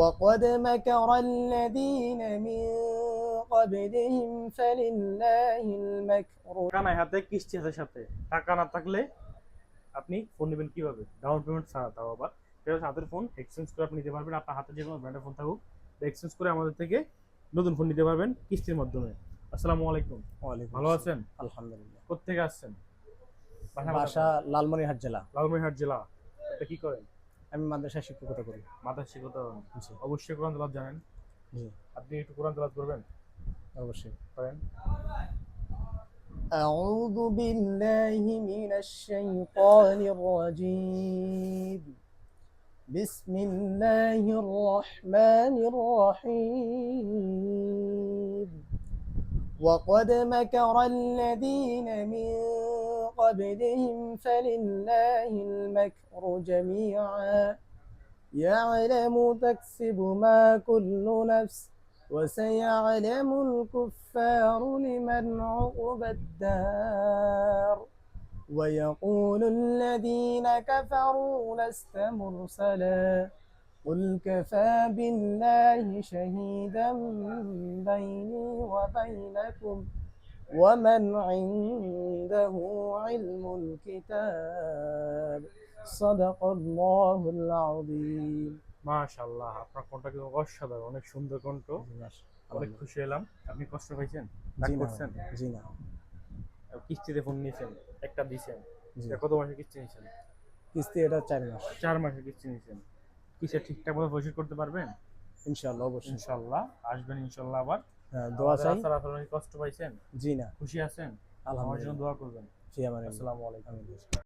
وقد مكر الذين من قبلهم فلله المكر টাকা নাই হাতে, কিস্তি হাতে সাথে। টাকা না থাকলে আপনি ফোন নেবেন কিভাবে? ডাউন পেমেন্ট ছাড়া, তাও আবার সেটা হচ্ছে হাতের ফোন এক্সচেঞ্জ করে আপনি নিতে পারবেন। আপনার হাতে যে কোনো ব্র্যান্ডের ফোন থাকুক, এক্সচেঞ্জ করে আমাদের থেকে নতুন ফোন নিতে পারবেন কিস্তির মাধ্যমে। আসসালামু আলাইকুম। ওয়ালাইকুম ভালো আছেন? আসসালাম। আলহামদুলিল্লাহ। কোত্থেকে আসছেন? বাসা লালমনিরহাট জেলা। লালমনিরহাট জেলা। এটা কি করেন? আমি মাদ্রাসায় শিক্ষকতা করি। মাদ্রাসা শিক্ষকতা করেন? জি। অবশ্যই কোরআন তেলাওয়াত জানেন? জি, আপনি একটু কোরআন তেলাওয়াত করবেন? অবশ্যই। করেন। أعوذ بالله من الشيطان الرجيم. بسم الله الرحمن الرحيم. وقد مكر الذين من قبلهم فلله المكر جميعا يعلم تكسب ما كل نفس وسيعلم الكفار لمن عقبى الدار ويقول الذين كفروا لست مرسلا قل كفى بالله شهيدا بيني وبينكم ومن عنده علم الكتاب صدق الله العظيم. মাশাআল্লাহ, আপনার কণ্ঠটা কিন্তু অসাধারণ, অনেক সুন্দর কণ্ঠ। অনেক খুশি হলাম। আপনি কষ্ট পাইছেন? রাগ জি না, করছেন? জি না। কিস্তিতে ফোন নিয়েছেন, একটা দিয়েছেন। জি। এটা কত মাসের কিস্তি নিয়েছেন? কিস্তি এটা 4 মাস। 4 মাসের কিস্তি নিয়েছেন। কিসে ঠিকঠাক মতো পরিশোধ করতে পারবেন? ইনশাআল্লাহ, অবশ্যই। ইনশাআল্লাহ আসবেন ইনশাআল্লাহ আবার। হ্যাঁ, দোয়া আমাদের চাই। রাস্তার আপনারা কষ্ট পাইছেন? জি না, খুশি আছেন? আমার জন্য আলহামদুলিল্লাহ। দোয়া করবেন। জি, আমার আসসালামু আলাইকুম। আমি